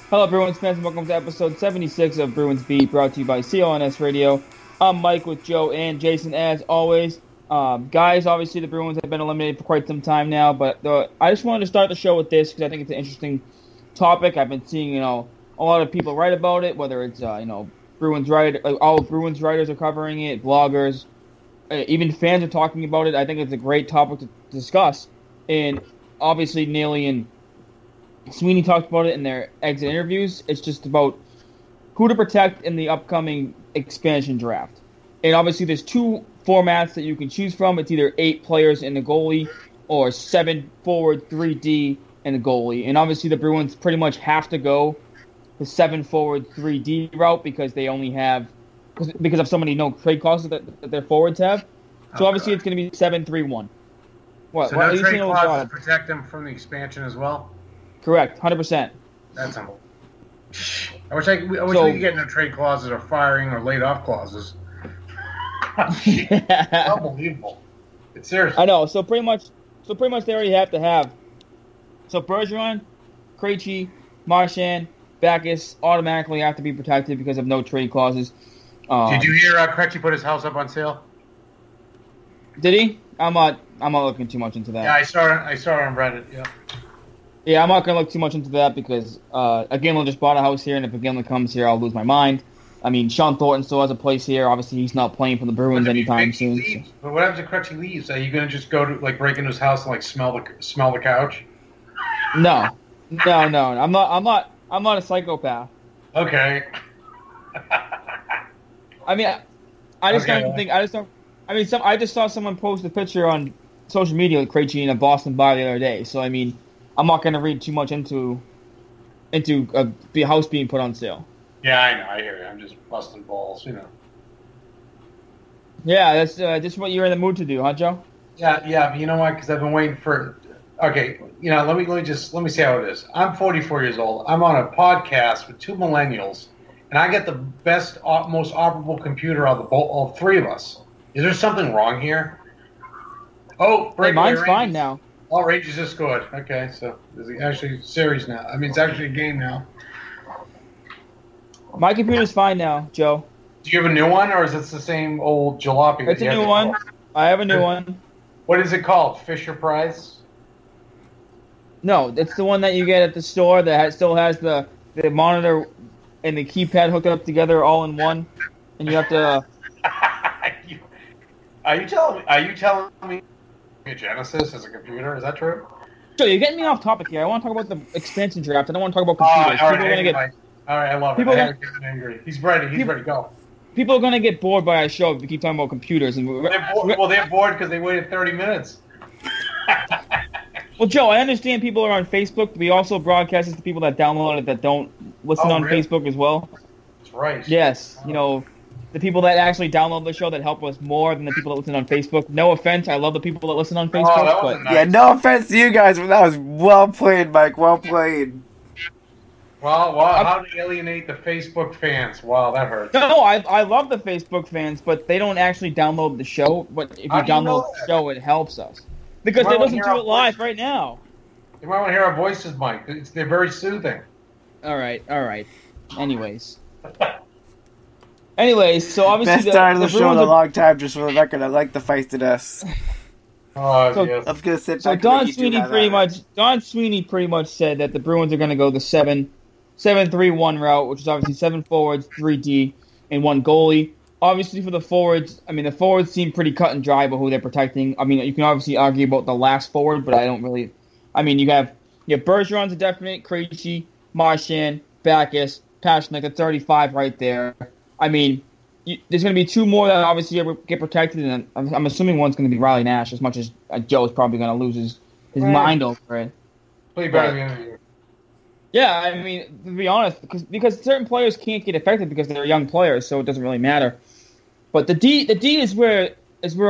Hello, Bruins fans, and welcome to episode 76 of Bruins Beat, brought to you by CLNS Radio. I'm Mike with Joe and Jason, as always. Guys, obviously the Bruins have been eliminated for quite some time now, but I just wanted to start the show with this because I think it's an interesting topic. I've been seeing, a lot of people write about it, whether it's, Bruins all Bruins writers are covering it, bloggers, even fans are talking about it. I think it's a great topic to discuss, and obviously Neely and Sweeney talked about it in their exit interviews. It's just about who to protect in the upcoming expansion draft. And obviously there's two formats that you can choose from. It's either 8 players in the goalie or 7 forward, 3D in the goalie. And obviously the Bruins pretty much have to go the 7 forward, 3D route because they only have because of so many no trade clauses that their forwards have. So obviously it's going to be 7-3-1. What? So no trade clauses protect them from the expansion as well? Correct, 100%. That's humble. I wish we could get no trade clauses or firing or laid off clauses. Unbelievable. It's serious. I know. So pretty much they already have to have. So Bergeron, Krejci, Marchand, Backes automatically have to be protected because of no trade clauses. Did you hear Krejci put his house up on sale? Did he? I'm not looking too much into that. Yeah, I saw it on Reddit. Yeah. Yeah, I'm not going to look too much into that because Ginla just bought a house here, and if Ginla comes here, I'll lose my mind. I mean, Sean Thornton still has a place here. Obviously, he's not playing for the Bruins anytime soon. So. But what happens if Krejci leaves? Are you going to just go to break into his house and smell the couch? No. I'm not a psychopath. Okay. I mean, I just saw someone post a picture on social media with Krejci in a Boston bar the other day. So I mean, I'm not going to read too much into a house being put on sale. Yeah, I know. I hear you. I'm just busting balls, Yeah, that's just what you're in the mood to do, huh, Joe? Yeah. But you know what? Because I've been waiting for. Okay, let me see how it is. I'm 44 years old. I'm on a podcast with 2 millennials, and I get the best, most operable computer of all 3 of us. Is there something wrong here? Oh, mine's fine now. Oh, Rangers just scored. Okay, so it's actually a series now. I mean, it's actually a game now. My computer's fine now, Joe. Do you have a new one, or is it the same old jalopy? It's a new one. I have a new one. What is it called? Fisher Price? No, it's the one that you get at the store that still has the monitor and the keypad hooked up together all in one, and you have to. Are you telling me Genesis is a computer? Is that true? So you're getting me off topic here. I want to talk about the expansion draft. I don't want to talk about computers. All right, I love it. I have to get angry. He's ready. He's ready. Go. People are going to get bored by our show if we keep talking about computers. And they're bored because they waited 30 minutes. Well, Joe, I understand people are on Facebook. We also broadcast this to people that download it that don't listen on really? Facebook as well. That's right. Yes, the people that actually download the show that help us more than the people that listen on Facebook. No offense, I love the people that listen on Facebook. But nice. Yeah, no offense to you guys, but that was well played, Mike. Well played. Wow, how to alienate the Facebook fans. Wow, that hurts. No, I love the Facebook fans, but they don't actually download the show. But if you download the show, it helps us. Because they listen to it live right now. You might want to hear our voices, Mike. They're very soothing. All right. Anyways, so obviously best start of the show in a long time. Just for the record, I like the feistiness. Oh, yes. I'm gonna sit so back. Don Sweeney pretty much said that the Bruins are going to go the 7-3-1 route, which is obviously 7 forwards, 3D, and 1 goalie. Obviously, for the forwards, I mean, the forwards seem pretty cut and dry about who they're protecting. I mean, you can obviously argue about the last forward, but I don't really. I mean, you have Bergeron's a definite, Krejci, Marchand, Backes, Pastrnak. That's 35 right there. I mean, there's going to be 2 more that obviously get protected, and I'm assuming one's going to be Riley Nash, as much as Joe's probably going to lose his mind over it. Play better than the year. Yeah, I mean, to be honest, because certain players can't get affected because they're young players, so it doesn't really matter. But the D is where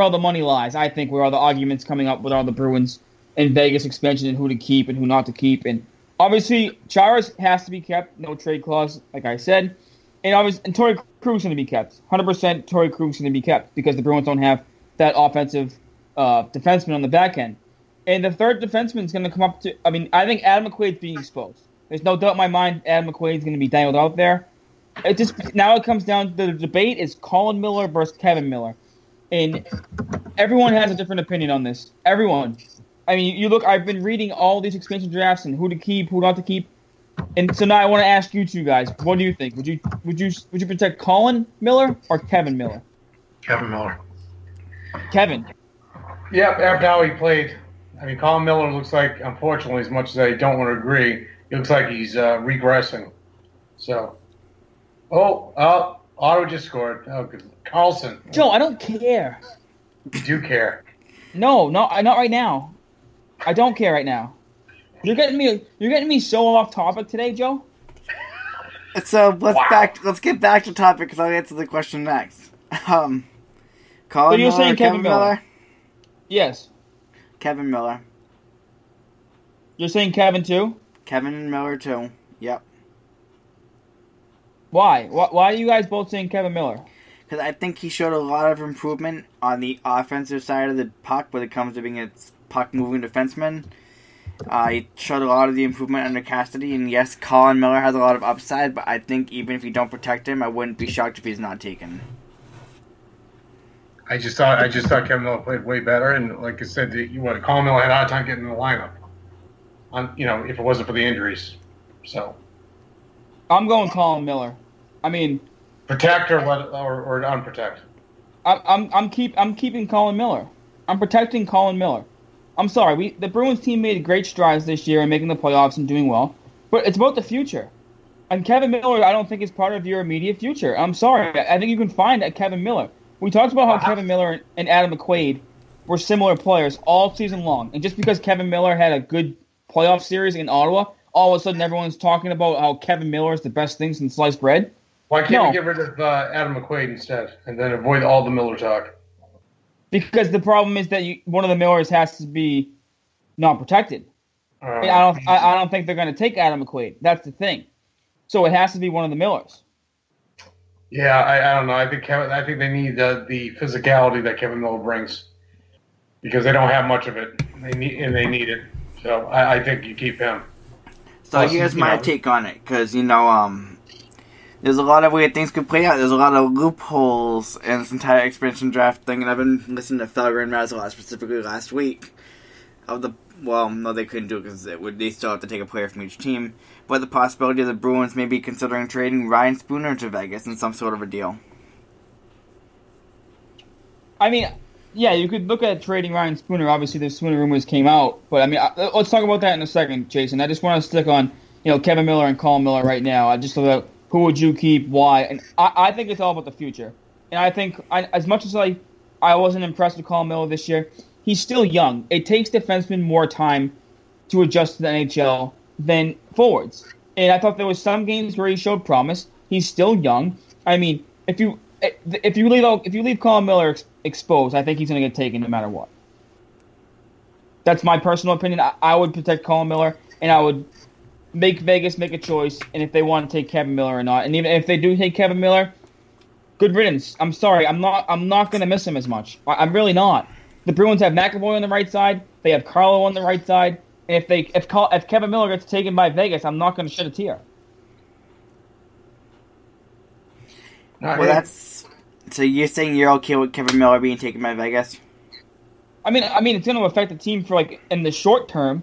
all the money lies. I think where all the arguments coming up with all the Bruins and Vegas expansion and who to keep and who not to keep. And obviously, Charas has to be kept, no trade clause, like I said. And Torrey Krug's going to be kept. 100% Torrey Krug's going to be kept because the Bruins don't have that offensive defenseman on the back end. And the third defenseman is going to come up to. I mean, I think Adam McQuaid's being exposed. There's no doubt in my mind Adam McQuaid's going to be dangled out there. Now it comes down to the debate is Colin Miller versus Kevin Miller. And everyone has a different opinion on this. Everyone. I mean, you look, I've been reading all these expansion drafts and who to keep, who not to keep. And so now I want to ask you two guys, what do you think? Would you protect Colin Miller or Kevin Miller? Kevin Miller. Kevin. Yep, after how he played. I mean, Colin Miller looks like, unfortunately, as much as I don't want to agree, he looks like he's regressing. So, Otto just scored. Oh, good. Carlson. Joe, I don't care. You do care. No, not right now. I don't care right now. You're getting me so off topic today, Joe. So let's get back to topic because I'll answer the question next. Colin you're Miller, saying Kevin Miller? Yes. Kevin Miller. You're saying Kevin too? Kevin Miller too. Yep. Why? Why are you guys both saying Kevin Miller? Because I think he showed a lot of improvement on the offensive side of the puck when it comes to being a puck-moving defenseman. He showed a lot of the improvement under Cassidy, and yes, Colin Miller has a lot of upside, but I think even if you don't protect him, I wouldn't be shocked if he's not taken. I just thought Kevin Miller played way better, and like I said, Colin Miller had a hard time getting in the lineup. If it wasn't for the injuries, so I'm going Colin Miller. I mean, protect or unprotect. I'm keeping Colin Miller. I'm protecting Colin Miller. I'm sorry, the Bruins team made great strides this year in making the playoffs and doing well, but it's about the future. And Kevin Miller, I don't think is part of your immediate future. I'm sorry, I think you can find a Kevin Miller. We talked about how Kevin Miller and Adam McQuaid were similar players all season long, and just because Kevin Miller had a good playoff series in Ottawa, all of a sudden everyone's talking about how Kevin Miller is the best thing since sliced bread. Why can't we get rid of Adam McQuaid instead, and then avoid all the Miller talk? Because the problem is that one of the Millers has to be not protected. I don't think they're going to take Adam McQuaid. That's the thing. So it has to be one of the Millers. Yeah, I don't know. I think they need the physicality that Kevin Miller brings because they don't have much of it. They need it. So I think you keep him. So here's my take on it, because there's a lot of weird things could play out. There's a lot of loopholes in this entire expansion draft thing, and I've been listening to Felger and Razor specifically last week. No, they couldn't do it because they still have to take a player from each team. But the possibility of the Bruins may be considering trading Ryan Spooner to Vegas in some sort of a deal. I mean, yeah, you could look at trading Ryan Spooner. Obviously, the Spooner rumors came out, but I mean, let's talk about that in a second, Jason. I just want to stick on Kevin Miller and Colin Miller right now. I just thought, who would you keep, why, and I think it's all about the future. And I think as much as I wasn't impressed with Colin Miller this year, he's still young. It takes defensemen more time to adjust to the NHL than forwards. And I thought there was some games where he showed promise. He's still young. I mean, if you leave Colin Miller exposed, I think he's going to get taken no matter what. That's my personal opinion. I would protect Colin Miller, and I would make Vegas make a choice, and if they want to take Kevin Miller or not. And even if they do take Kevin Miller, good riddance. I'm sorry. I'm not going to miss him as much. I'm really not. The Bruins have McAvoy on the right side. They have Carlo on the right side. And if Kevin Miller gets taken by Vegas, I'm not going to shed a tear. So you're saying you're okay with Kevin Miller being taken by Vegas? I mean, it's going to affect the team for in the short term,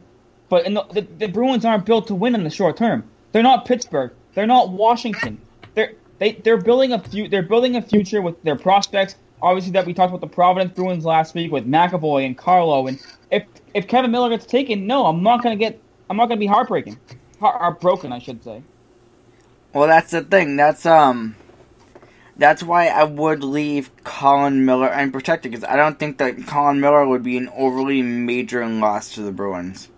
but the Bruins aren't built to win in the short term. They're not Pittsburgh. They're not Washington. They're building a future with their prospects. Obviously, that we talked about the Providence Bruins last week with McAvoy and Carlo, and if Kevin Miller gets taken, no, I'm not going to be heartbroken, I should say. Well, that's the thing. That's why I would leave Colin Miller unprotected, because I don't think that Colin Miller would be an overly major loss to the Bruins.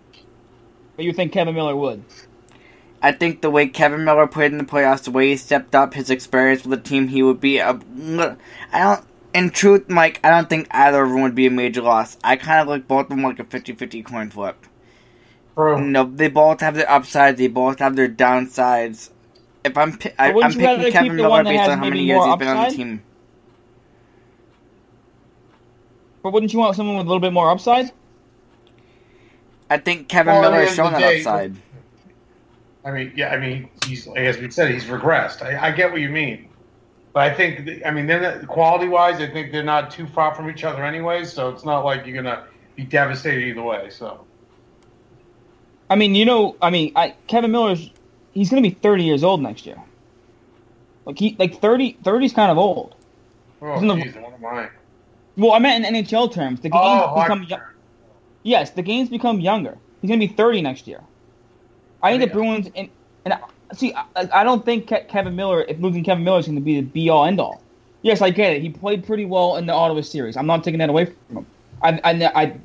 But you think Kevin Miller would? I think the way Kevin Miller played in the playoffs, the way he stepped up, his experience with the team, he would be in truth, Mike, I don't think either of them would be a major loss. I kind of like both of them like a 50-50 coin flip. They both have their upsides, they both have their downsides. I'm picking Kevin Miller based on how many years he's been on the team. But wouldn't you want someone with a little bit more upside? I think Kevin Miller has shown that upside. I mean, yeah, I mean, he's, as we said, he's regressed. I get what you mean. But I think, I mean, then quality-wise, I think they're not too far from each other anyway, so it's not like you're going to be devastated either way, so. I mean, Kevin Miller's, he's going to be 30 years old next year. Like 30 is kind of old. Oh, jeez, what am I? Well, I meant in NHL terms. The games yes, the games become younger. He's going to be 30 next year. I think the Bruins, and see, I don't think Kevin Miller, if losing Kevin Miller is going to be the be-all, end-all. Yes, I get it. He played pretty well in the Ottawa series. I'm not taking that away from him. I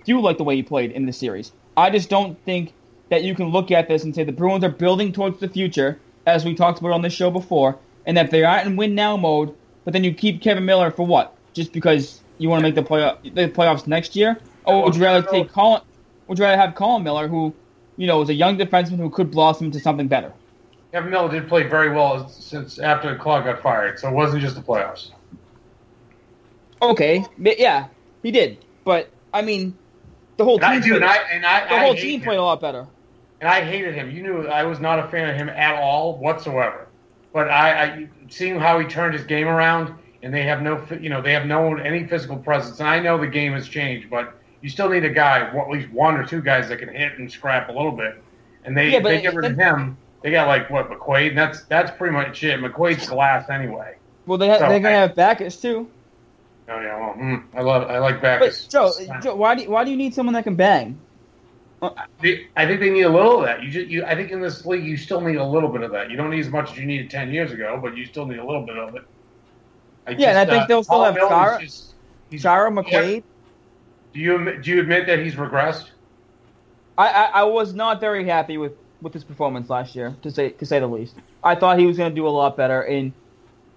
do like the way he played in the series. I just don't think that you can look at this and say the Bruins are building towards the future, as we talked about on this show before, and that they're not in win-now mode, but then you keep Kevin Miller for what? Just because you want to make the playoffs next year? Or would you rather have Colin Miller, who, is a young defenseman who could blossom into something better? Kevin Miller did play very well since after Claude got fired, so it wasn't just the playoffs. Okay, yeah, he did. But, I mean, the whole team played a lot better. And I hated him. You knew I was not a fan of him at all whatsoever. But I seeing how he turned his game around, and they have any physical presence. And I know the game has changed, but you still need a guy, at least one or two guys that can hit and scrap a little bit. And they get rid of him. They got McQuaid, and that's pretty much it. McQuaid's the last anyway. Well, they're gonna have Backus too. Oh yeah, well, I like Backus. But Joe, why do you need someone that can bang? I think they need a little of that. I think in this league you still need a little bit of that. You don't need as much as you needed 10 years ago, but you still need a little bit of it. And I think they'll still have Shara McQuaid. Do you admit that he's regressed? I was not very happy with his performance last year, to say the least. I thought he was going to do a lot better, and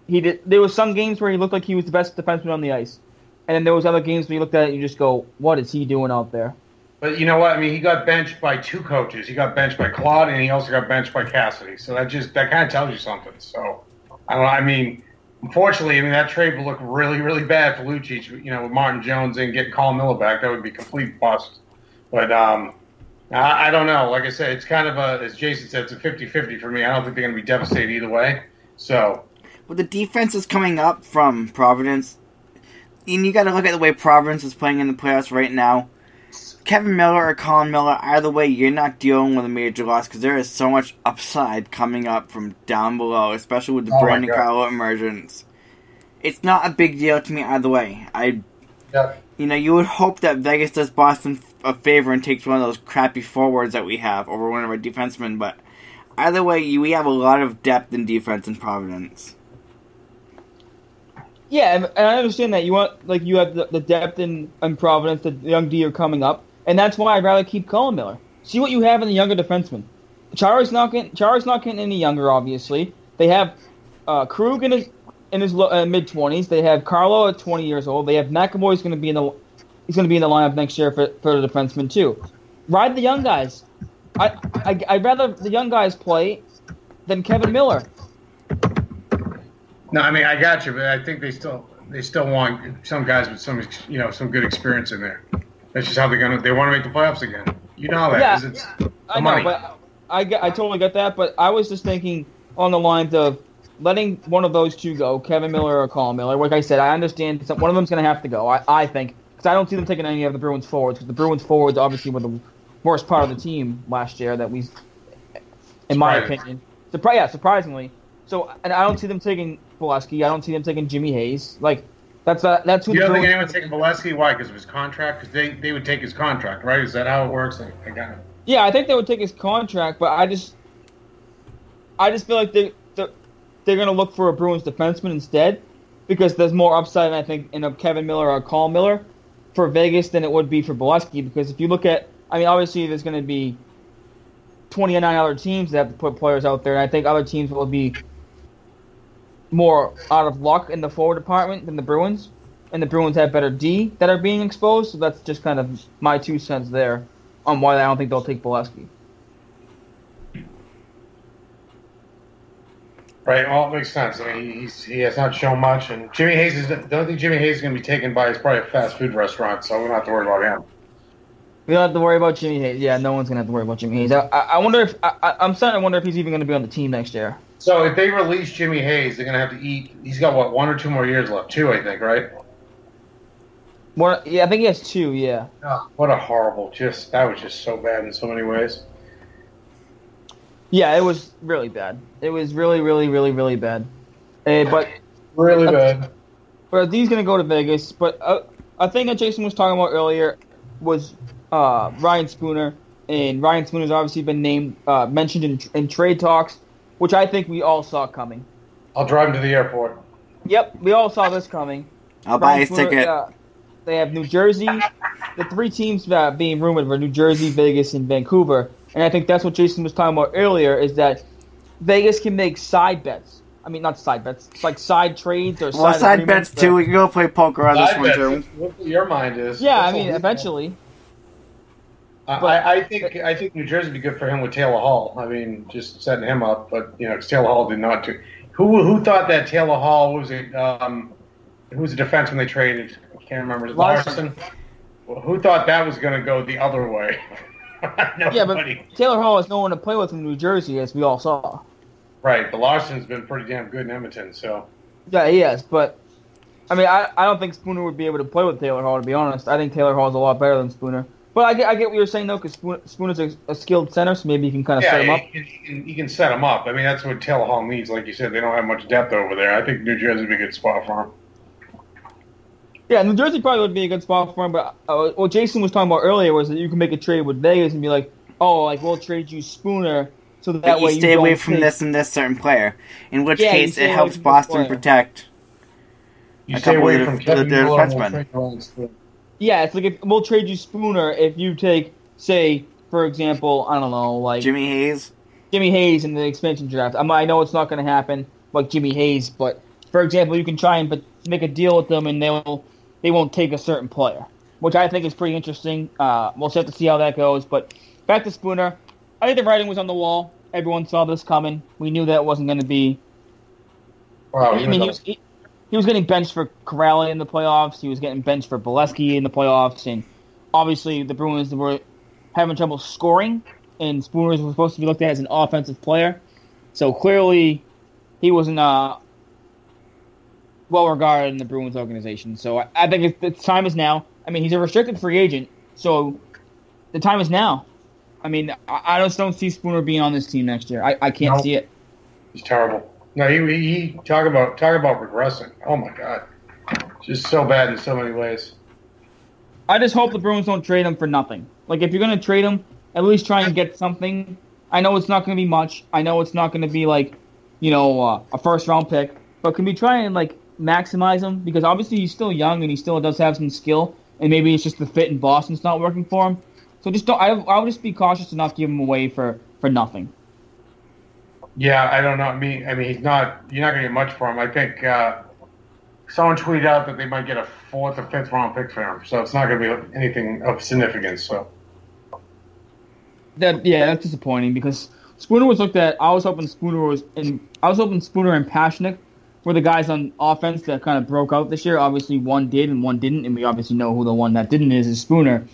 he did. There was some games where he looked like he was the best defenseman on the ice, and then there was other games where you looked at it and you just go, "What is he doing out there?" But you know what? I mean, he got benched by two coaches. He got benched by Claude, and he also got benched by Cassidy. So that kind of tells you something. So I don't know. I mean, unfortunately, that trade would look really, really bad for Lucic. With Martin Jones and getting Colin Miller back, that would be complete bust. But I don't know. Like I said, it's kind of as Jason said, it's a 50-50 for me. I don't think they're going to be devastated either way. So, well, the defense is coming up from Providence, and you got to look at the way Providence is playing in the playoffs right now. Kevin Miller or Colin Miller, either way, you're not dealing with a major loss because there is so much upside coming up from down below, especially with the Brandon Carlo emergence. It's not a big deal to me either way. You would hope that Vegas does Boston a favor and takes one of those crappy forwards that we have over one of our defensemen, but either way, we have a lot of depth in defense in Providence. Yeah, and I understand that you have the depth in Providence, the young D are coming up, and that's why I'd rather keep Colin Miller. See what you have in the younger defensemen. Chara's not getting any younger, obviously. They have Krug in his mid-20s. They have Carlo at 20 years old. They have McAvoy's going to be in the lineup next year for the defensemen too. Ride the young guys. I'd rather the young guys play than Kevin Miller. No, I mean I got you, but I think they still want some guys with some good experience in there. That's just how they want to make the playoffs again. You know how that is. It's the money. But I totally get that. But I was just thinking on the lines of letting one of those two go, Kevin Miller or Colin Miller. Like I said, I understand one of them's going to have to go. I think because I don't see them taking any of the Bruins forwards because the Bruins forwards obviously were the worst part of the team last year. In my opinion, surprisingly. So, and I don't see them taking Bolesky. I don't see them taking Jimmy Hayes. That's who. You don't think anyone's taking Bolesky? Why? Because of his contract? Because they would take his contract, right? Is that how it works? I got it. Yeah, I think they would take his contract, but I just feel like they're going to look for a Bruins defenseman instead because there's more upside, I think, in a Kevin Miller or a Colin Miller for Vegas than it would be for Bolesky. Because if you look at, obviously there's going to be 29 other teams that have to put players out there, and I think other teams will be more out of luck in the forward department than the Bruins, and the Bruins have better D that are being exposed, so that's just kind of my 2 cents there on why I don't think they'll take Bolesky. Right, well, it makes sense. He has not shown much, and Jimmy Hayes the only thing Jimmy Hayes is going to be taken by is probably a fast food restaurant, so we don't have to worry about him. We don't have to worry about Jimmy Hayes. Yeah, no one's gonna have to worry about Jimmy Hayes. I wonder if I'm starting to wonder if he's even gonna be on the team next year. So if they release Jimmy Hayes, they're gonna have to eat. He's got what, 1 or 2 more years left? 2, I think, right? Yeah, I think he has 2. Yeah. Oh, what a horrible! That was just so bad in so many ways. Yeah, it was really bad. It was really, really, really, really bad. But really bad. But he's gonna go to Vegas. But a thing that Jason was talking about earlier was Ryan Spooner, and Ryan Spooner's obviously been mentioned in trade talks, which I think we all saw coming. I'll drive him to the airport. Yep, we all saw this coming. I'll buy his ticket. They have New Jersey. The 3 teams being rumored were New Jersey, Vegas, and Vancouver. And I think that's what Jason was talking about earlier, is that Vegas can make side bets. I mean, not side bets. It's like side trades or side bets, too. We can go play poker on this one, too. What your mind is. Yeah, I mean, eventually. I think New Jersey would be good for him with Taylor Hall. I mean, just setting him up. But, because Taylor Hall did not do. Who thought that Taylor Hall was who was the defense when they traded? I can't remember. Larson. Well, who thought that was going to go the other way? Nobody. Yeah, but Taylor Hall has no one to play with in New Jersey, as we all saw. Right, but Larson's been pretty damn good in Edmonton, so. Yeah, he has, but I mean, I don't think Spooner would be able to play with Taylor Hall, to be honest. I think Taylor Hall is a lot better than Spooner. But I get what you're saying, though, because Spooner's a skilled center, so maybe you can kind of set him up. You can set him up. I mean, that's what Taylor Hall needs. Like you said, they don't have much depth over there. I think New Jersey would be a good spot for him. Yeah, New Jersey probably would be a good spot for him, but what Jason was talking about earlier was that you can make a trade with Vegas and be like, we'll trade you Spooner, so that way you stay away from this and this certain player. In which case, it helps Boston protect a couple of their defensemen. Yeah, it's like we'll trade you Spooner if you take, say, for example, I don't know, like Jimmy Hayes in the expansion draft. I know it's not going to happen like Jimmy Hayes, but for example, you can try and make a deal with them, and they won't take a certain player, which I think is pretty interesting. We'll just have to see how that goes. But back to Spooner, I think the writing was on the wall. Everyone saw this coming. We knew that wasn't going to be. Wow, I mean, he was getting benched for KYRIE in the playoffs. He was getting benched for Bolesky in the playoffs, and obviously the Bruins were having trouble scoring, and Spooner was supposed to be looked at as an offensive player. So clearly, he wasn't well regarded in the Bruins organization. So I think the time is now. I mean, he's a restricted free agent, so the time is now. I mean, I just don't see Spooner being on this team next year. I can't see it. He's terrible. No, he talk about regressing. Oh my God, just so bad in so many ways. I just hope the Bruins don't trade him for nothing. Like, if you're gonna trade him, at least try and get something. I know it's not gonna be much. I know it's not gonna be like, a first round pick. But can we try and maximize him? Because obviously he's still young and he still does have some skill, and maybe it's just the fit in Boston's not working for him. So just don't. I would just be cautious to not give him away for nothing. Yeah, I don't know. I mean, he's not. You're not going to get much for him. I think someone tweeted out that they might get a 4th or 5th round pick for him. So it's not going to be anything of significance. So that's disappointing because Spooner was looked at. I was hoping Spooner and Pasechnik were the guys on offense that kind of broke out this year. Obviously, one did and one didn't, and we obviously know who the one that didn't is Spooner.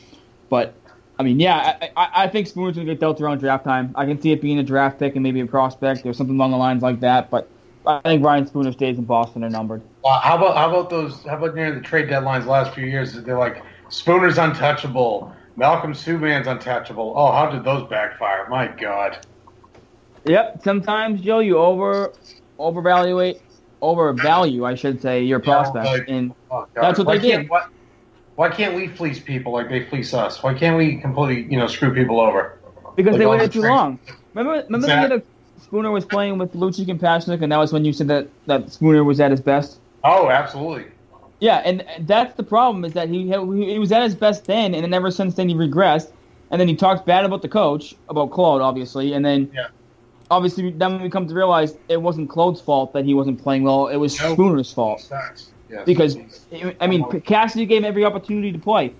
But I mean, yeah, I think Spooner's going to get dealt around draft time. I can see it being a draft pick and maybe a prospect or something along the lines like that. But I think Ryan Spooner's days in Boston are numbered. How about near the trade deadlines the last few years? They're like, Spooner's untouchable. Malcolm Subban's untouchable. Oh, how did those backfire? My God. Yep. Sometimes, Joe, you overvalue, I should say, your prospect, and that's what they did. Why can't we fleece people like they fleece us? Why can't we completely, screw people over? Because they waited too long. Remember the year that Spooner was playing with Lucic and Pasechnik, and that was when you said that Spooner was at his best? Oh, absolutely. Yeah, and that's the problem, is that he was at his best then, and then ever since then he regressed, and then he talked bad about the coach, about Claude, obviously, and then obviously then we come to realize it wasn't Claude's fault that he wasn't playing well, it was Spooner's fault. Yes. Because, I mean, Cassidy gave him every opportunity to play.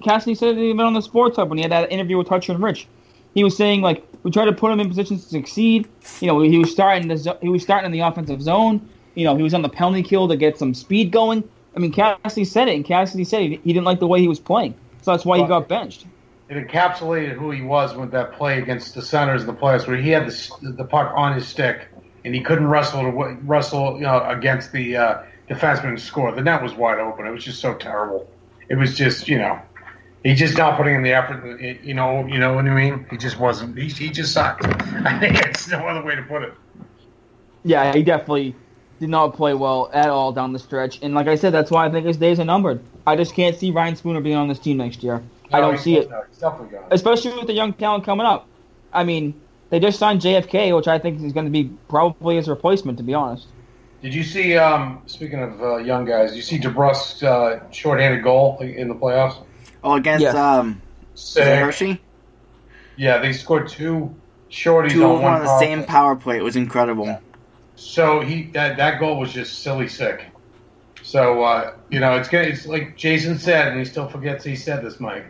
Cassidy said it even on the Sports Hub when he had that interview with Hutcher and Rich. He was saying, we tried to put him in positions to succeed. He was starting in the offensive zone. He was on the penalty kill to get some speed going. I mean, Cassidy said it, and Cassidy said he didn't like the way he was playing. So that's why he got benched. it encapsulated who he was with that play against the Senators in the playoffs, where he had the puck on his stick and he couldn't wrestle against the defenseman to score. The net was wide open. It was just so terrible. It was just he's just not putting in the effort. You know what I mean? He just wasn't. He just sucked. I think it's no other way to put it. Yeah, he definitely did not play well at all down the stretch. And like I said, that's why I think his days are numbered. I just can't see Ryan Spooner being on this team next year. No, I don't see it. No, he's definitely gone. Especially with the young talent coming up. I mean, they just signed JFK, which I think is going to be probably his replacement, to be honest. Did you see, speaking of young guys, you see DeBrusque's shorthanded goal in the playoffs? Oh, against Hershey? Yeah, they scored two shorties two on one on the same power play. It was incredible. Yeah. So that goal was just silly sick. So it's like Jason said, and he still forgets he said this, Mike,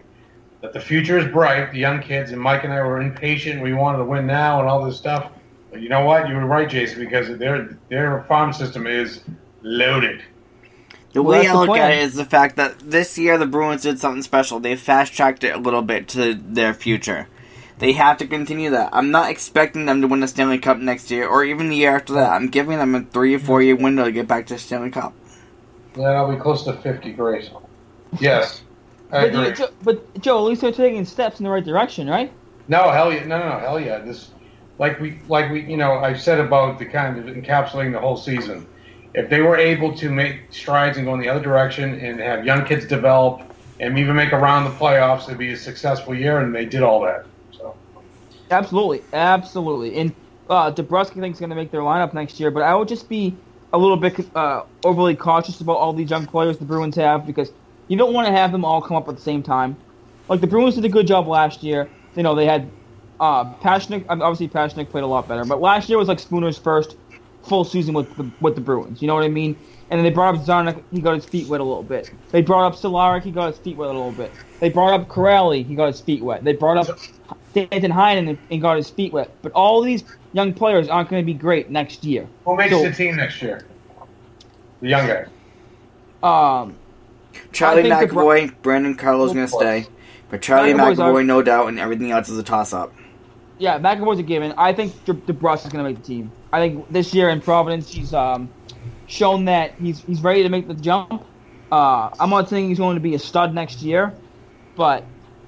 that the future is bright. The young kids, and Mike and I were impatient. We wanted to win now and all this stuff. But you know what? You were right, Jason, because their farm system is loaded. The way I look at it is the fact that this year the Bruins did something special. They fast-tracked it a little bit to their future. They have to continue that. I'm not expecting them to win the Stanley Cup next year or even the year after that. I'm giving them a 3 or 4 year window to get back to the Stanley Cup. Yeah, that'll be close to 50, great. Yes, I agree. But Joe, at least they're taking steps in the right direction, right? No, hell yeah, no, hell yeah. This, like we, I've said about the kind of encapsulating the whole season. If they were able to make strides and go in the other direction and have young kids develop and even make a round of the playoffs, it'd be a successful year, and they did all that. So. Absolutely. And DeBrusque thinks going to make their lineup next year, but I would just be a little bit overly cautious about all these young players the Bruins have, because you don't want to have them all come up at the same time. Like, the Bruins did a good job last year. They had Pasternak. Obviously, Pasternak played a lot better, but last year was like Spooner's first full season with the Bruins. You know what I mean? And then they brought up Zarnik. He got his feet wet a little bit. They brought up Cehlarik. He got his feet wet a little bit. They brought up KYRIE. He got his feet wet. They brought up Danton Heinen and got his feet wet. But all these young players aren't going to be great next year. Who makes the team next year? The young guys. Charlie McAvoy, Brandon Carlo's going to stay. But Charlie McAvoy, no doubt, and everything else is a toss-up. Yeah, McAvoy's a given. I think DeBrusque is going to make the team. I think this year in Providence, he's shown that he's ready to make the jump. I'm not saying he's going to be a stud next year, but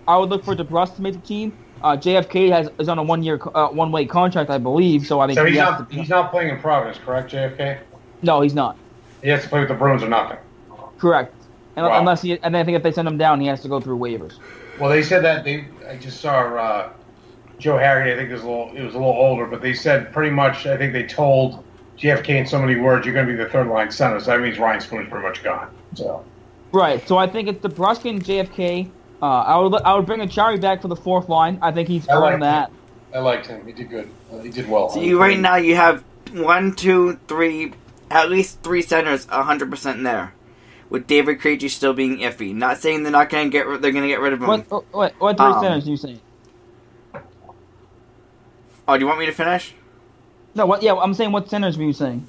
I would look for DeBrusque to make the team. JFK is on a one-way contract, I believe. So I think he's not playing in Providence, correct, JFK? No, he's not. He has to play with the Bruins or nothing. Correct. And I think if they send him down, he has to go through waivers. Well, they said that I just saw Joe Harry. I think it was a little older, but they said pretty much. I think they told JFK in so many words, "You're going to be the third line center." So that means Ryan Spooner's pretty much gone. So. Right. So I think it's DeBrusque and JFK. I would bring Achari back for the fourth line. I think he's earned that. I liked him. He did good. He did well. So right now you have 1, 2, 3, at least 3 centers 100% there, with David Krejci still being iffy. Not saying they're going to get rid of him. What 3 centers do you say? Oh, do you want me to finish? No. What? Yeah, I'm saying what centers were you saying?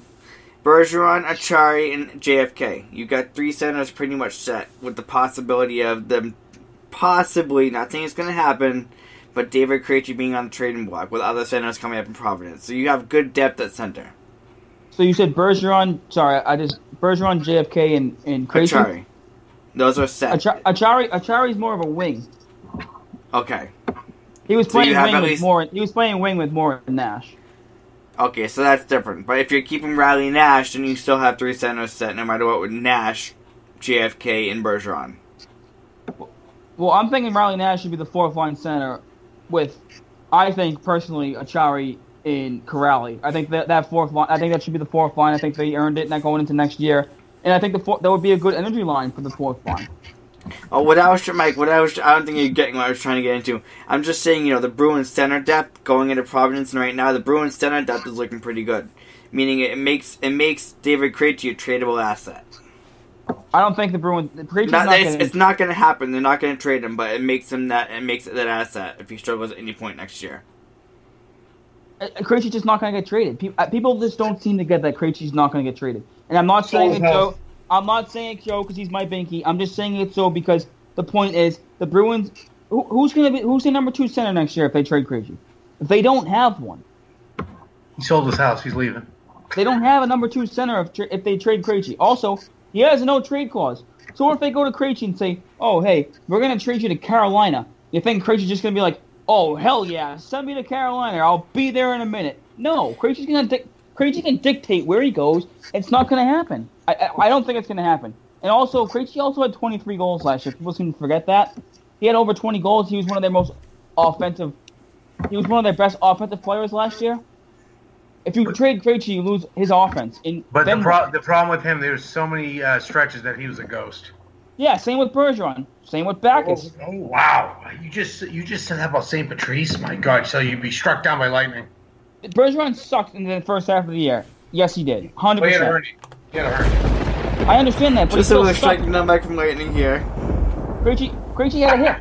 Bergeron, Achari, and JFK. You got 3 centers pretty much set, with the possibility of them possibly, not saying it's going to happen, but David Krejci being on the trading block with other centers coming up in Providence. So you have good depth at center. So you said Bergeron, JFK, and Krejci? Achari. Those are set. Achari's more of a wing. Okay. He was playing wing with more Nash. Okay, so that's different. But if you're keeping Riley Nash, then you still have 3 centers set no matter what with Nash, JFK, and Bergeron. Well, I'm thinking Riley Nash should be the fourth line center with, I think, personally, Achari and KYRIE. I think that fourth line, I think that should be the fourth line. I think they earned it, not going into next year. And I think that would be a good energy line for the fourth line. Oh, I don't think you're getting what I was trying to get into. I'm just saying, the Bruins center depth going into Providence, and right now the Bruins center depth is looking pretty good. Meaning it makes David Krejci a tradable asset. I don't think the Bruins. It's not going to happen. They're not going to trade him, but it makes it that asset if he struggles at any point next year. Krejci's just not going to get traded. People just don't seem to get that Krejci's not going to get traded. And I'm not saying it, Joe. I'm not saying it, Joe, because he's my binky. I'm just saying it so because the point is the Bruins. who's the number 2 center next year if they trade Krejci? If they don't have one, He sold his house. He's leaving. they don't have a number 2 center if they trade Krejci. Also, he has a no trade clause. So what if they go to Krejci and say, "Oh, hey, we're gonna trade you to Carolina"? You think Krejci's just gonna be like, "Oh, hell yeah, send me to Carolina. I'll be there in a minute"? No, Krejci can dictate where he goes. It's not gonna happen. I don't think it's gonna happen. And also, Krejci also had 23 goals last year. People seem to forget that. He had over 20 goals. He was one of their most offensive. He was one of their best offensive players last year. If you trade Krejci, you lose his offense. But the problem with him, there's so many stretches that he was a ghost. Yeah, same with Bergeron. Same with Backus. Oh wow! You just said that about St. Patrice. My God! So you'd be struck down by lightning. Bergeron sucked in the first half of the year. Yes, he did. 100%. Well, he had a hernia. I understand that, but Just he so still we're sucked. striking them back from lightning here. Krejci had a hit.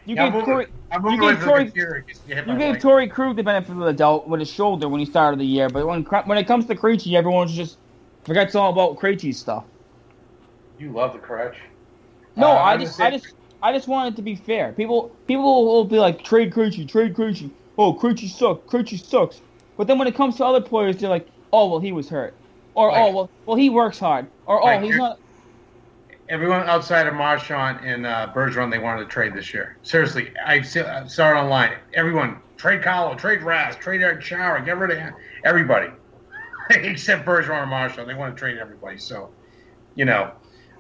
You gave Torrey Krug the benefit of the doubt with his shoulder when he started the year, but when it comes to Krejci, everyone just forgets all about Krejci's stuff. You love the crutch. No, I just want it to be fair. People will be like, trade Krejci. Oh, Krejci sucks. But then when it comes to other players, they're like, oh, well, he was hurt. Or, well, he works hard. Or, he's not. Everyone outside of Marchand and Bergeron, they wanted to trade this year. Seriously, I saw it online. Everyone, trade Carlo, trade Raz, trade Eric Chara, get rid of everybody. Except Bergeron and Marchand. They want to trade everybody. So,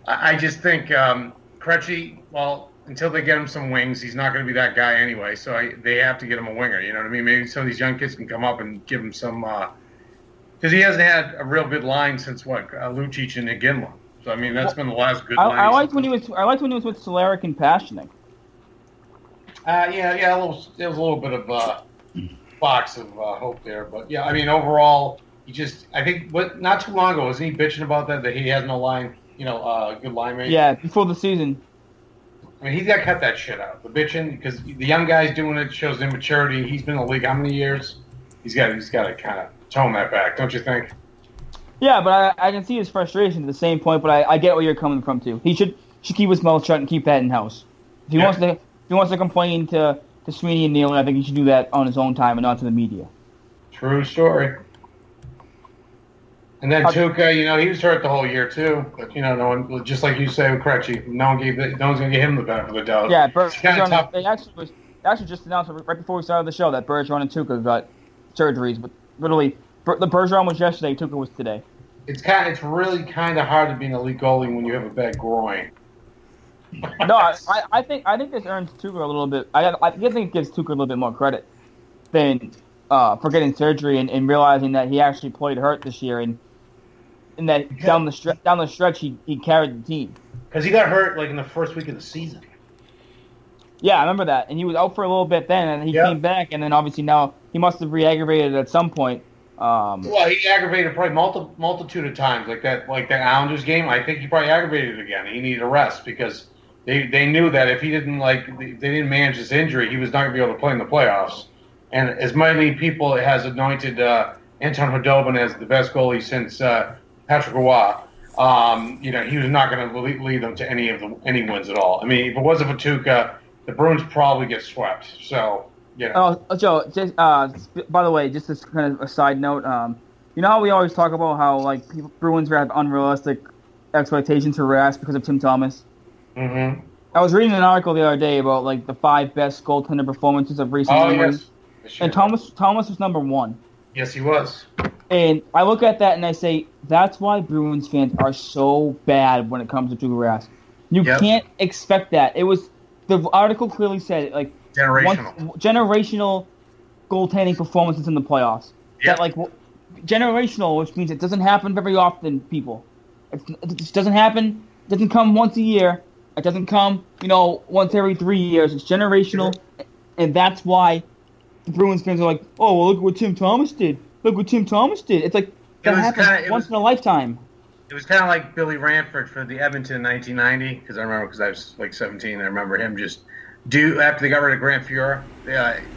I just think Krejci, well, until they get him some wings, he's not going to be that guy anyway. So they have to get him a winger. You know what I mean? Maybe some of these young kids can come up and give him some because he hasn't had a real good line since Lucic and Iginla. So I mean that's been the last good line. I liked when he was with Solaric and Pasternak. There was a little bit of box of hope there, but yeah, I mean overall, I think not too long ago wasn't he bitching about that he has no line, good line mate. Yeah, before the season. I mean, he's got to cut that shit out. The bitching, because the young guy's doing it shows immaturity. He's been in the league how many years? He's got to kind of tone that back, don't you think? Yeah, but I can see his frustration at the same point. But I get where you're coming from too. He should keep his mouth shut and keep that in house. If he wants to complain to Sweeney and Neal, I think he should do that on his own time and not to the media. True story. And then Tuukka, he was hurt the whole year too. But no one, just like you say with Krejci, no one's gonna give him the benefit of the doubt. Yeah, they actually just announced right before we started the show that Bergeron and Tuukka got surgeries, but literally the Bergeron was yesterday, Tuukka was today. It's really kind of hard to be an elite goalie when you have a bad groin. No, I think this earns Tuukka a little bit. I think it gives Tuukka a little bit more credit than for getting surgery and realizing that he actually played hurt this year and that down the stretch he carried the team. Because he got hurt in the first week of the season. Yeah, I remember that, and he was out for a little bit then, and he came back, and then obviously now he must have re-aggravated at some point. Well, he aggravated probably multitude of times, like that Islanders game. I think he probably aggravated it again. He needed a rest because they knew that if he didn't they didn't manage his injury, he was not going to be able to play in the playoffs. And as many people has anointed Anton Khudobin as the best goalie since Patrick Roy, he was not going to lead them to any wins at all. I mean, if it wasn't for Tuukka, the Bruins probably get swept. So. Yeah. Oh, Joe, just, by the way, just as kind of a side note, you know how we always talk about how Bruins have unrealistic expectations for Rask because of Tim Thomas? Mm-hmm. I was reading an article the other day about the 5 best goaltender performances of recent memory. Yes. And Thomas was number 1. Yes, he was. And I look at that and I say, that's why Bruins fans are so bad when it comes to Tuukka Rask. You can't expect that. The article clearly said generational goaltending performances in the playoffs. Yep. That generational, which means it doesn't happen very often, people. It just doesn't happen. It doesn't come once a year. It doesn't come, once every 3 years. It's generational, and that's why the Bruins fans are like, oh, well, look what Tim Thomas did. It's like that happens once in a lifetime. It was kind of like Billy Ranford for the Edmonton in 1990, because I was 17. I remember him just after they got rid of Grant Fuhrer.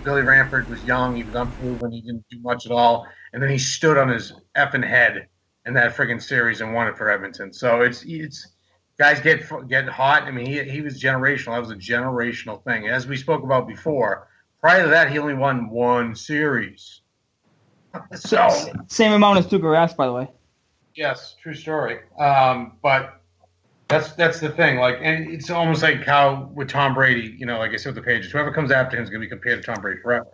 Billy Ranford was young, he was unproven, he didn't do much at all, and then he stood on his effing head in that friggin' series and won it for Edmonton. So it's guys get hot. I mean, he was generational. That was a generational thing. As we spoke about before, prior to that, he only won one series. So same amount as Tuukka Rask, by the way. Yes, true story. But that's the thing. Like, and it's almost like how with Tom Brady, like I said with the Pages, whoever comes after him is going to be compared to Tom Brady forever.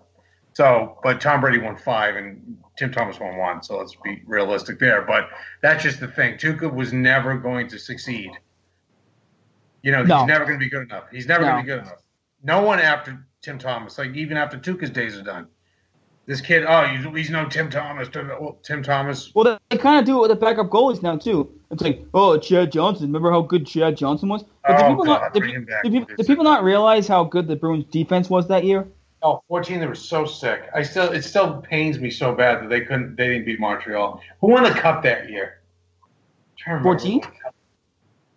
So, but Tom Brady won 5 and Tim Thomas won 1. So let's be realistic there. But that's just the thing. Tuukka was never going to succeed. He's never going to be good enough. He's never going to be good enough. No one after Tim Thomas, like even after Tuukka's days are done. This kid, he's no Tim Thomas. Tim Thomas. Well, they kind of do it with the backup goalies now too. It's like, Chad Johnson. Remember how good Chad Johnson was? But do people not realize how good the Bruins defense was that year? Oh, 14, they were so sick. It still pains me so bad that they didn't beat Montreal. Who won the cup that year? 14?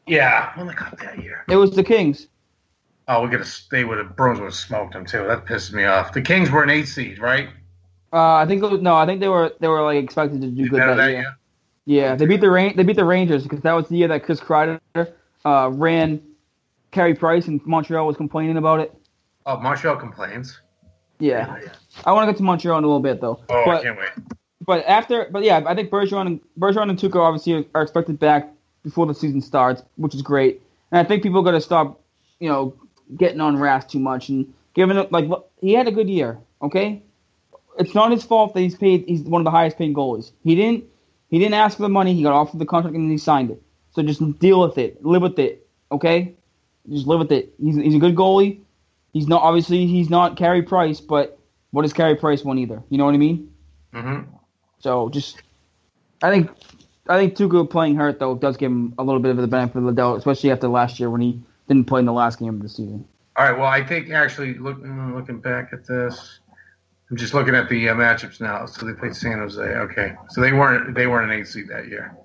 Yeah, who won the cup that year? It was the Kings. Oh, Bruins would have smoked them too. That pisses me off. The Kings were an 8 seed, right? I think they were like expected to do good that year. Yeah, they beat the Rangers because that was the year that Chris Kreider ran Carey Price and Montreal was complaining about it. Oh, Montreal complains. Yeah. I want to get to Montreal in a little bit though. Oh, I can't wait. But I think Bergeron and Tuukka obviously are expected back before the season starts, which is great. And I think people are going to stop, getting on Rask too much and giving it he had a good year. Okay. It's not his fault that he's one of the highest paid goalies. He didn't ask for the money. He got offered the contract and he signed it. So just deal with it. Live with it. Okay? Just live with it. He's a good goalie. He's not Carey Price, but what does Carey Price want either? You know what I mean? Mm-hmm. So I think Tuukka playing hurt though does give him a little bit of the benefit of the doubt, especially after last year when he didn't play in the last game of the season. All right. Well, I think actually looking back at this. I'm just looking at the matchups now. So they played San Jose. Okay, so they weren't an 8 seed that year.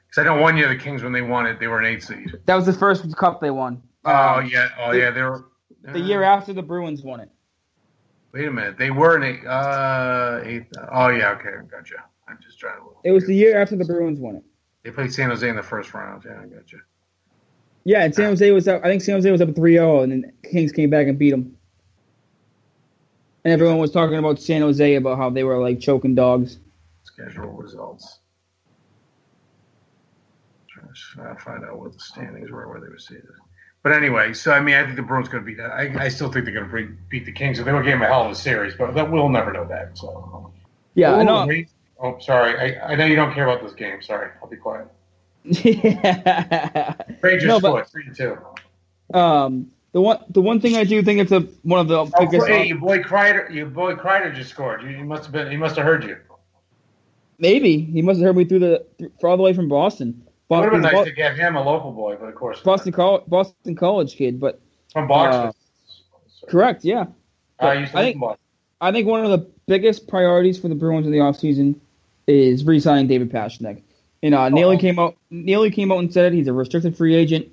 Because I know one year the Kings when they won it, they were an 8 seed. That was the first cup they won. They were the year after the Bruins won it. Wait a minute, they were an 8. Oh yeah, okay, gotcha. I'm just trying to look. It was the year after the Bruins won it. They played San Jose in the first round. Yeah, I gotcha. Yeah, and San Jose was up. I think San Jose was up 3-0, and then Kings came back and beat them. And everyone was talking about San Jose about how they were like choking dogs. Schedule results. Trying to find out what the standings were, where they were seated. But anyway, so I think the Bruins going to beat that. I still think they're going to beat the Kings. They will give them a hell of a series, but we'll never know that. So yeah, I know. Oh, sorry. I know you don't care about this game. Sorry, I'll be quiet. Yeah. Rangers scored 3-2. The one thing I do think it's one of the biggest. Hey, your boy Kreider just scored. He must have heard you. Maybe he must have heard me through all the way from Boston. It would have been nice to get him a local boy, but of course Boston College kid, but from Boston. Correct, yeah. I think one of the biggest priorities for the Bruins in the offseason is re-signing David Pastrnak. Neely came out and said he's a restricted free agent.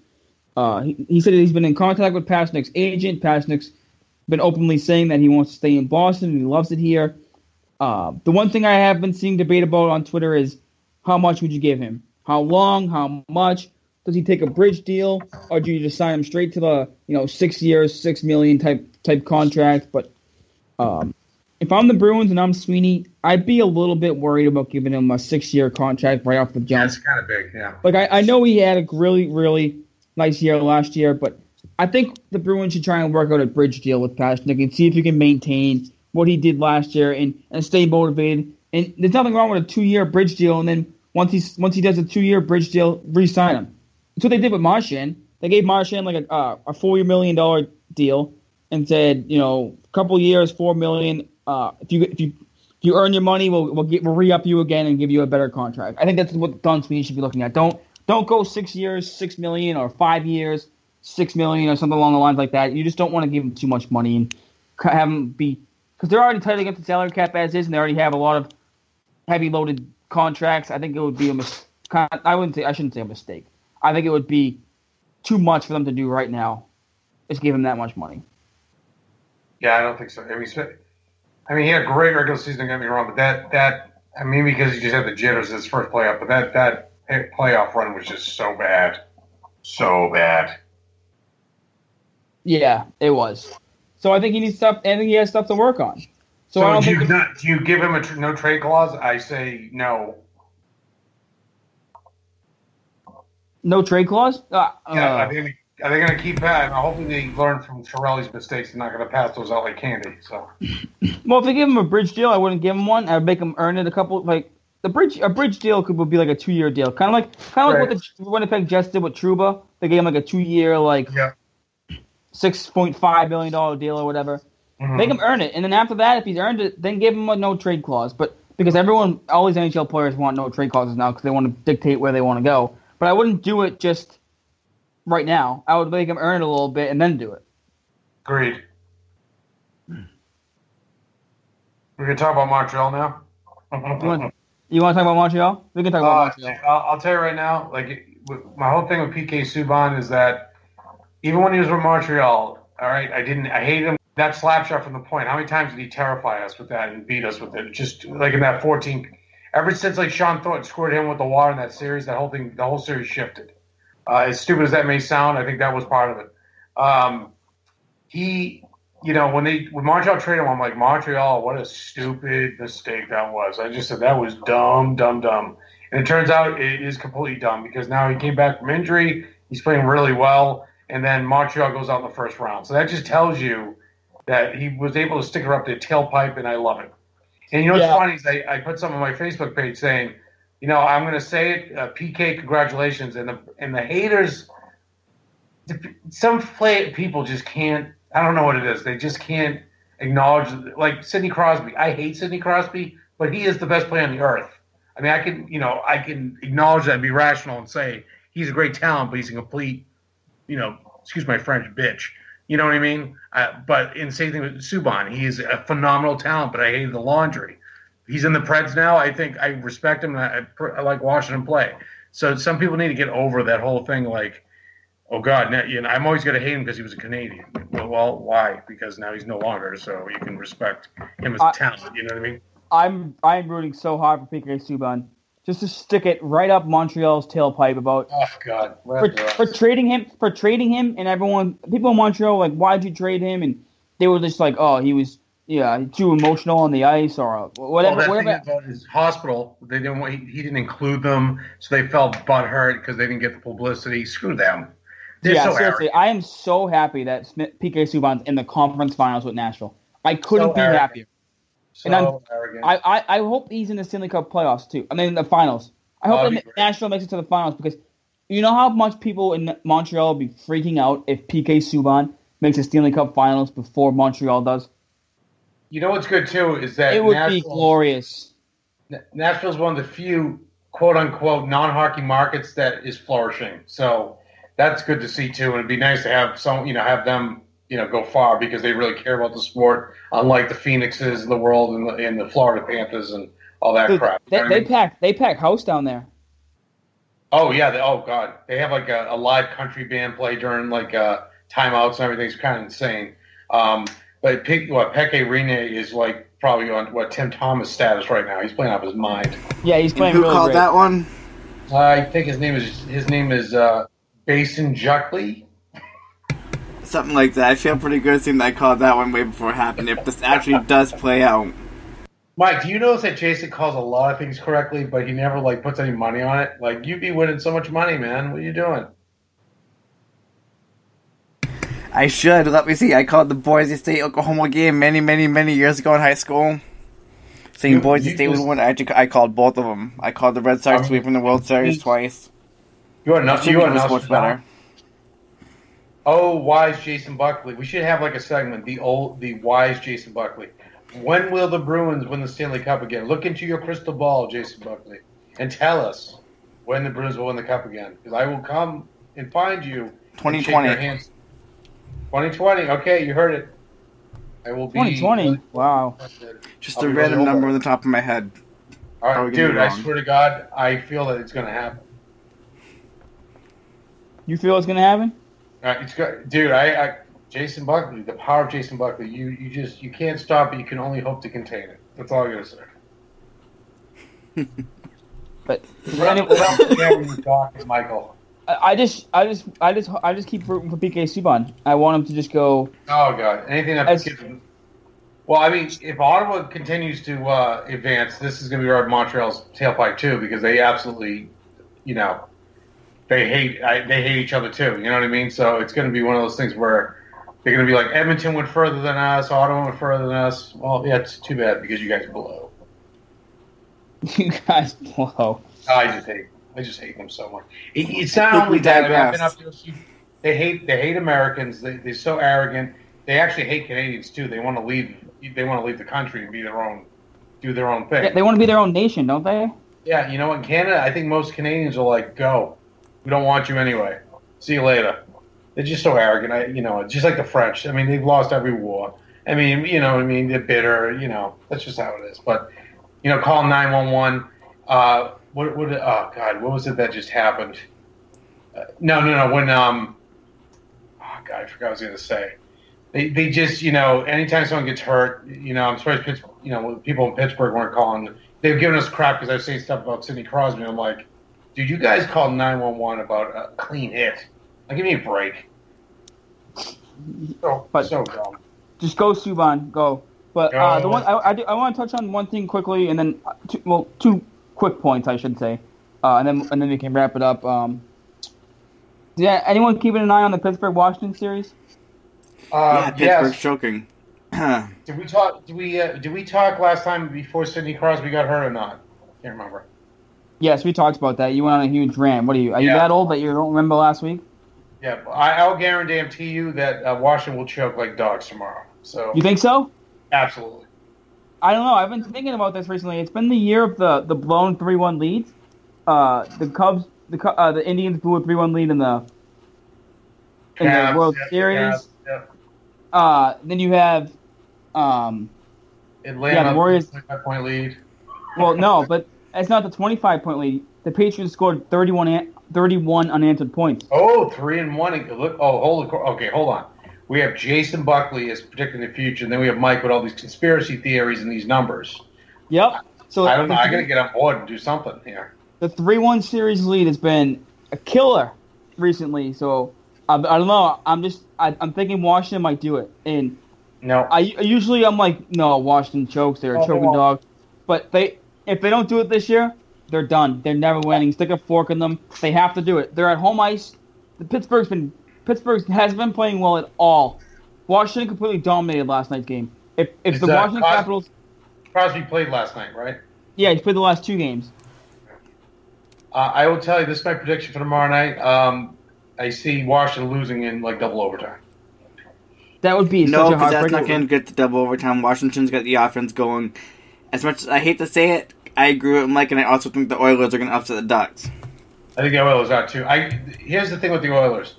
He said he's been in contact with Pastrnak's agent. Pastrnak's been openly saying that he wants to stay in Boston and he loves it here. The one thing I have been seeing debate about on Twitter is how much would you give him? How long? How much? Does he take a bridge deal, or do you just sign him straight to the 6 years, $6 million type contract? But if I'm the Bruins and I'm Sweeney, I'd be a little bit worried about giving him a 6-year contract right off the jump. Yeah, it's kind of big, yeah. Like I know he had a really, really nice year last year, but I think the Bruins should try and work out a bridge deal with Pastrnak and see if he can maintain what he did last year and stay motivated. And there's nothing wrong with a 2-year bridge deal, and then once he does a 2-year bridge deal, re-sign him. That's what they did with Marchand. They gave Marchand like a $4 million deal and said, a couple years, $4 million. If you earn your money, we'll re-up you again and give you a better contract. I think that's what Don Sweeney should be looking at. Don't go 6 years, $6 million, or 5 years, $6 million, or something along the lines like that. You just don't want to give them too much money and have them be, because they're already tight against the salary cap as is, and they already have a lot of heavy loaded contracts. I think it would be I shouldn't say a mistake. I think it would be too much for them to do right now. Just give him that much money. Yeah, I don't think so. He had a great regular season. Don't get me wrong, but because he just had the jitters his first playoff, but that playoff run was just so bad. So bad. Yeah, it was. So I think he needs stuff. I think he has stuff to work on. So I don't do think do you give him a no trade clause? I say no. No trade clause. Are they going to keep that? Hopefully they learn from Chiarelli's mistakes and not going to pass those out like candy. So. Well, if they give him a bridge deal, I wouldn't give him one. I'd make him earn it a couple. Like a bridge deal could be like a 2-year deal, kind of like what the Winnipeg Jets did with Trouba. They gave him like a 2-year, like $6.5 million deal or whatever. Mm-hmm. Make him earn it, and then after that, if he's earned it, then give him a no trade clause. But because all these NHL players want no trade clauses now because they want to dictate where they want to go. But I wouldn't do it just right now. I would make him earn it a little bit and then do it. Agreed. We're going to talk about Montreal now? You want to talk about Montreal? We can talk about Montreal. I'll tell you right now, like my whole thing with PK Subban is that even when he was with Montreal, all right, I hated him. That slap shot from the point, how many times did he terrify us with that and beat us with it? Just like in that 14, ever since like Sean Thornton scored him with the water in that series, the whole series shifted. As stupid as that may sound, I think that was part of it. When Montreal traded him, I'm like, Montreal, what a stupid mistake that was. I just said that was dumb. And it turns out it is completely dumb because now he came back from injury. He's playing really well. And then Montreal goes out in the first round. So that just tells you that he was able to stick her up their tailpipe, and I love it. And you know what's funny is I put something on my Facebook page saying, I'm going to say it, PK, congratulations. And the haters, some people just can't, I don't know what it is. They just can't acknowledge, like Sidney Crosby. I hate Sidney Crosby, but he is the best player on the earth. I mean, I can acknowledge that and be rational and say he's a great talent, but he's a complete, excuse my French, bitch. You know what I mean? But in same thing with Subban, he's a phenomenal talent, but I hate the laundry. He's in the Preds now. I think I respect him. And I like watching him play. So some people need to get over that whole thing. Like, oh God, I'm always going to hate him because he was a Canadian. Well, why? Because now he's no longer. So you can respect him as a talent. You know what I mean? I'm rooting so hard for PK Subban. Just to stick it right up Montreal's tailpipe about for trading him and everyone, people in Montreal were like, why'd you trade him? And they were just like, oh, he was too emotional on the ice or whatever. Well, that thing about his hospital, he didn't include them, so they felt butthurt because they didn't get the publicity. Screw them. They're so seriously, I am so happy that PK Subban's in the conference finals with Nashville. I couldn't be happier. So arrogant. I hope he's in the Stanley Cup playoffs too. I mean, the finals. I hope Nashville makes it to the finals because you know how much people in Montreal will be freaking out if PK Subban makes the Stanley Cup finals before Montreal does. You know what's good too is that it would be glorious. Nashville's one of the few quote unquote non-hockey markets that is flourishing. So that's good to see too, and it'd be nice to have have them go far because they really care about the sport, unlike the Phoenixes of the world and the Florida Panthers and all that crap. They pack house down there. Oh yeah, oh God, they have like a live country band play during like timeouts and everything. It's kind of insane. But Peke Rene is like probably on Tim Thomas status right now. He's playing off his mind. Yeah, he's playing. Who really called great. That one? I think his name is Basin Juckley. Something like that. I feel pretty good seeing that I called that one way before it happened. If this actually does play out. Mike, do you notice that Jason calls a lot of things correctly, but he never puts any money on it? Like, you'd be winning so much money, man. What are you doing? I should. Let me see. I called the Boise State Oklahoma game many, many, many years ago in high school. Saying Boise State would win. I called both of them. I called the Red Sox sweeping the World Series twice. You are not much better. Oh, wise Jason Buckley. We should have like a segment, the wise Jason Buckley. When will the Bruins win the Stanley Cup again? Look into your crystal ball, Jason Buckley, and tell us when the Bruins will win the Cup again. Because I will come and find you. 2020. 2020. Okay, you heard it. I will be 2020. Wow. Just a random number on the top of my head. All right, dude. I swear to God, I feel that it's going to happen. You feel it's going to happen? It's good, dude. Jason Buckley, the power of Jason Buckley. You can't stop it. You can only hope to contain it. That's all I gotta say. But without Michael. I just keep rooting for PK Subban. I want him to just go. Oh God, anything that gives him. Well, I mean, if Ottawa continues to advance, this is going to be right Montreal's tailpipe too, because they absolutely, they hate each other too. You know what I mean? So it's going to be one of those things where they're going to be like Edmonton went further than us, Ottawa went further than us. Well, yeah, it's too bad because you guys blow. You guys blow. I just hate them so much. It's not only that. I've been up to they hate Americans. They're so arrogant. They actually hate Canadians too. They want to leave. They want to leave the country and do their own thing. Yeah, they want to be their own nation, don't they? Yeah, you know, in Canada, I think most Canadians are like, "Go, we don't want you anyway. See you later." They're just so arrogant. Just like the French. I mean, they've lost every war. I mean, they're bitter. That's just how it is. But call 911. What was it that just happened? No. When oh God, I forgot what I was going to say. They just, anytime someone gets hurt, I'm surprised people in Pittsburgh weren't calling. They've given us crap because I was saying stuff about Sidney Crosby. I'm like, dude, you guys called 911 about a clean hit. Like, give me a break. So dumb. Just go, Subban, go. But the one I want to touch on one thing quickly, and then two quick points, I should say, and then we can wrap it up. Did anyone keeping an eye on the Pittsburgh-Washington series? Pittsburgh's yes. choking. Did we talk? Did we talk last time before Sidney Crosby got hurt or not? Can't remember. Yes, we talked about that. You went on a huge rant. What are you? Are you that old that you don't remember last week? Yeah, I'll guarantee you that Washington will choke like dogs tomorrow. So you think so? Absolutely. I don't know. I've been thinking about this recently. It's been the year of the blown 3-1 leads. The Cubs, the Indians blew a 3-1 lead in the World Series. Then you have Atlanta, the Warriors 25-point lead. Well, no, but it's not the 25-point lead. The Patriots scored 31 unanswered points. Oh, 3-1. Look, hold on. We have Jason Buckley as predicting the future, and then we have Mike with all these conspiracy theories and these numbers. Yep. So I don't know. I got to get on board and do something here. The 3-1 series lead has been a killer recently. So I don't know. I'm thinking Washington might do it. And no, I'm like, no, Washington chokes. They're a choking dog. But if they don't do it this year, they're done. They're never winning. Stick a fork in them. They have to do it. They're at home ice. Pittsburgh hasn't been playing well at all. Washington completely dominated last night's game. If the Washington Capitals... Crosby played last night, right? Yeah, he's played the last 2 games. I will tell you, this is my prediction for tomorrow night. I see Washington losing in like double overtime. That would be such a heartbreaker. No, because that's not going to get to double overtime. Washington's got the offense going. As much as I hate to say it, I agree with Mike, and I also think the Oilers are going to upset the Ducks. I think the Oilers are too. Here's the thing with the Oilers.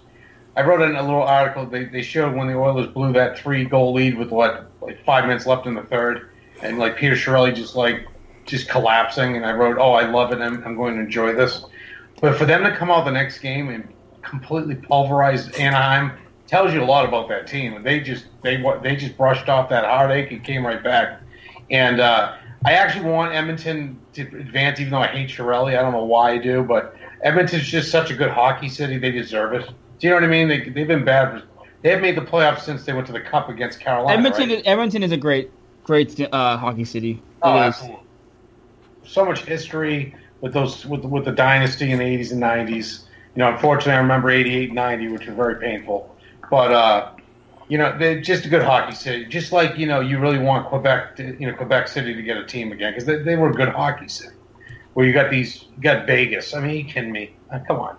I wrote in a little article. They showed when the Oilers blew that 3-goal lead with 5 minutes left in the third, and Peter Chiarelli just collapsing. And I wrote, "Oh, I love it. I'm going to enjoy this." But for them to come out the next game and completely pulverize Anaheim tells you a lot about that team. They just brushed off that heartache and came right back. And I actually want Edmonton to advance, even though I hate Chiarelli. I don't know why I do, but Edmonton's just such a good hockey city. They deserve it. Do you know what I mean? They've been bad. They have made the playoffs since they went to the Cup against Carolina. Edmonton is a great hockey city. Absolutely. So much history with the dynasty in the 80s and 90s. Unfortunately, I remember 88 and 90, which was very painful. But they're just a good hockey city. Just like you really want Quebec City to get a team again because they were a good hockey city. Where you got Vegas. I mean, are you kidding me? Come on.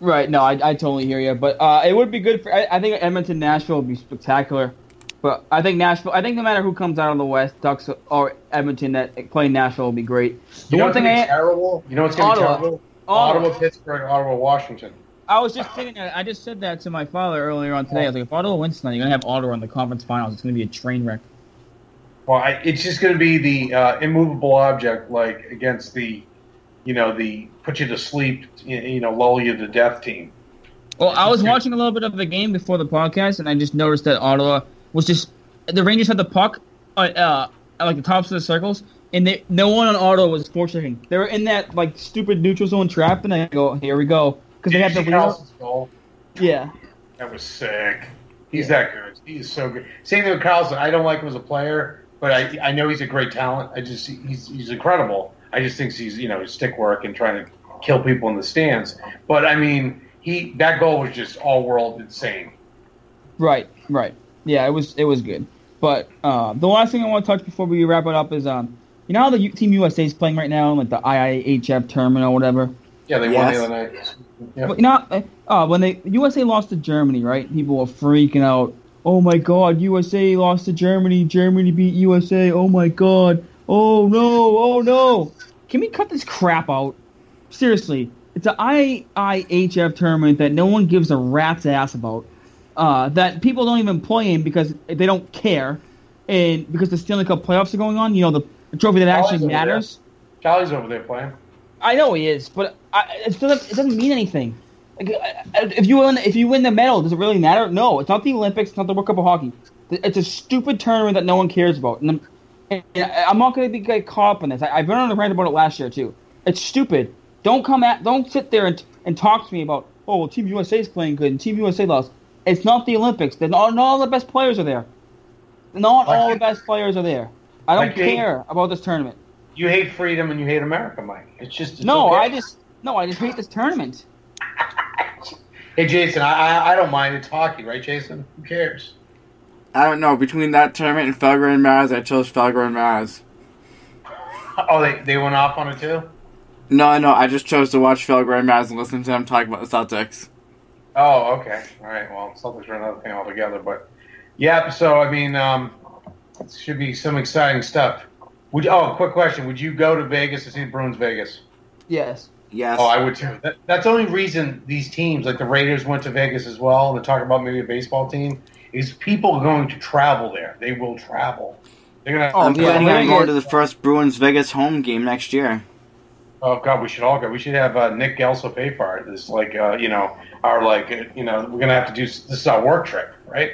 Right, no, I totally hear you, but it would be good for. I think Edmonton, Nashville would be spectacular, but I think no matter who comes out of the West, Ducks or Edmonton that play Nashville will be great. Terrible. You know what's going to be terrible? Ottawa, Pittsburgh, Ottawa, Washington. I was just thinking that. I just said that to my father earlier on today. I was like, if Ottawa wins tonight, you're gonna have Ottawa in the conference finals. It's gonna be a train wreck. Well, it's just gonna be the immovable object, against the. The put you to sleep, lull you to death team. Well, I was watching a little bit of the game before the podcast, and I just noticed that Ottawa was the Rangers had the puck at the tops of the circles, and no one on Ottawa was forechecking. They were in that stupid neutral zone trap, and I go, here we go. because they had the Carlson's goal. Yeah. That was sick. He's that good. He's so good. Same thing with Carlson. I don't like him as a player, but I know he's a great talent. He's incredible. I just think he's his stick work and trying to kill people in the stands. But I mean, that goal was just all world insane. Right. Yeah, it was good. But the last thing I want to touch before we wrap it up is how the Team USA is playing right now, like the IIHF tournament or whatever. Yeah, they won the other night. Yeah. But when the USA lost to Germany, right? People were freaking out. Oh my God, USA lost to Germany. Germany beat USA. Oh my God. Oh no. Can we cut this crap out? Seriously, it's an IIHF tournament that no one gives a rat's ass about. That people don't even play in because they don't care, and because the Stanley Cup playoffs are going on. The trophy that actually matters. Charlie's over there playing. I know he is, but it doesn't mean anything. Like, if you win the medal, does it really matter? No, it's not the Olympics. It's not the World Cup of Hockey. It's a stupid tournament that no one cares about. And I'm not going to get caught up in this. I've been on the rant about it last year too. It's stupid. Don't sit there and talk to me about Team USA is playing good and Team USA lost. It's not the Olympics. Not all the best players are there. Not all the best players are there. I don't care about this tournament. You hate freedom and you hate America, Mike. It's okay. I just hate this tournament. Hey, Jason, I don't mind. It's hockey, right, Jason? Who cares? I don't know. Between that tournament and Felger and Maz, I chose Felger and Maz. Oh, they went off on it too? No, I just chose to watch Felger and Maz and listen to them talk about the Celtics. Oh, okay. All right. Well, Celtics are another thing altogether. But, yeah, so, I mean, it should be some exciting stuff. Quick question. Would you go to Vegas to see the Bruins Vegas? Yes. Yes. Oh, I would too. That's the only reason these teams, like the Raiders, went to Vegas as well, and they're talking about maybe a baseball team, is people going to travel there. They will travel. They're gonna. I'm planning on going to the first Bruins Vegas home game next year. Oh God, we should all go. We should have Nick Gelso pay for it. It's like we're gonna have to do. This is our work trip, right?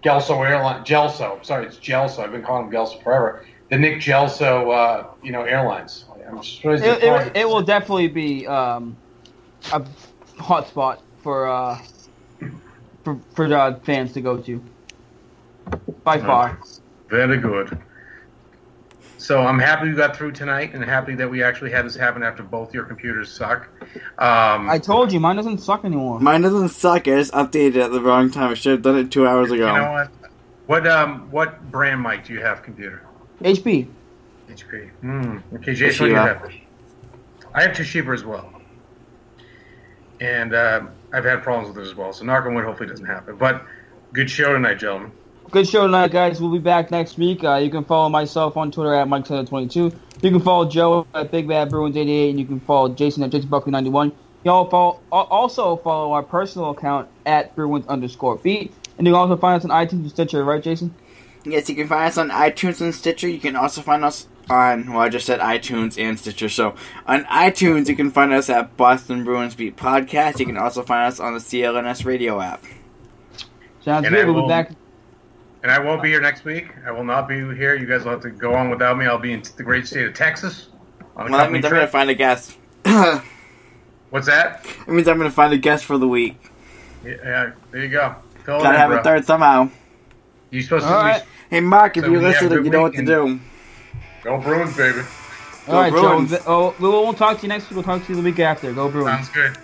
Gelso. Sorry, it's Gelso. I've been calling him Gelso forever. The Nick Gelso, airlines. I'm surprised it will definitely be a hot spot for fans to go to. By far. Very good. So I'm happy we got through tonight, and happy that we actually had this happen after both your computers suck. I told you, mine doesn't suck anymore. Mine doesn't suck. I just updated it at the wrong time. I should have done it 2 hours ago. You know what? What brand mic do you have, computer? HP. Okay, Jason, what do you have? I have Toshiba as well. And I've had problems with it as well. So knock on wood, hopefully it doesn't happen. But good show tonight, gentlemen. Good show tonight, guys. We'll be back next week. You can follow myself on Twitter at Mike722. You can follow Joe at BigBadBruins88, and you can follow Jason at JasonBuckley91. Y'all also follow our personal account at Bruins_beat. And you can also find us on iTunes and Stitcher, right, Jason? Yes, you can find us on iTunes and Stitcher. You can also find us on, I just said iTunes and Stitcher. So, on iTunes, you can find us at Boston Bruins Beat Podcast. You can also find us on the CLNS radio app. Sounds good. We'll be back. And I won't be here next week. I will not be here. You guys will have to go on without me. I'll be in the great state of Texas. That means I'm going to find a guest. What's that? It means I'm going to find a guest for the week. Yeah, there you go. Gotta have a third somehow. You supposed to? Right. Hey, Mark, if you're listening, you know what to do. Go Bruins, baby. All right, Joe. We won't talk to you next week. We'll talk to you the week after. Go Bruins. Sounds good.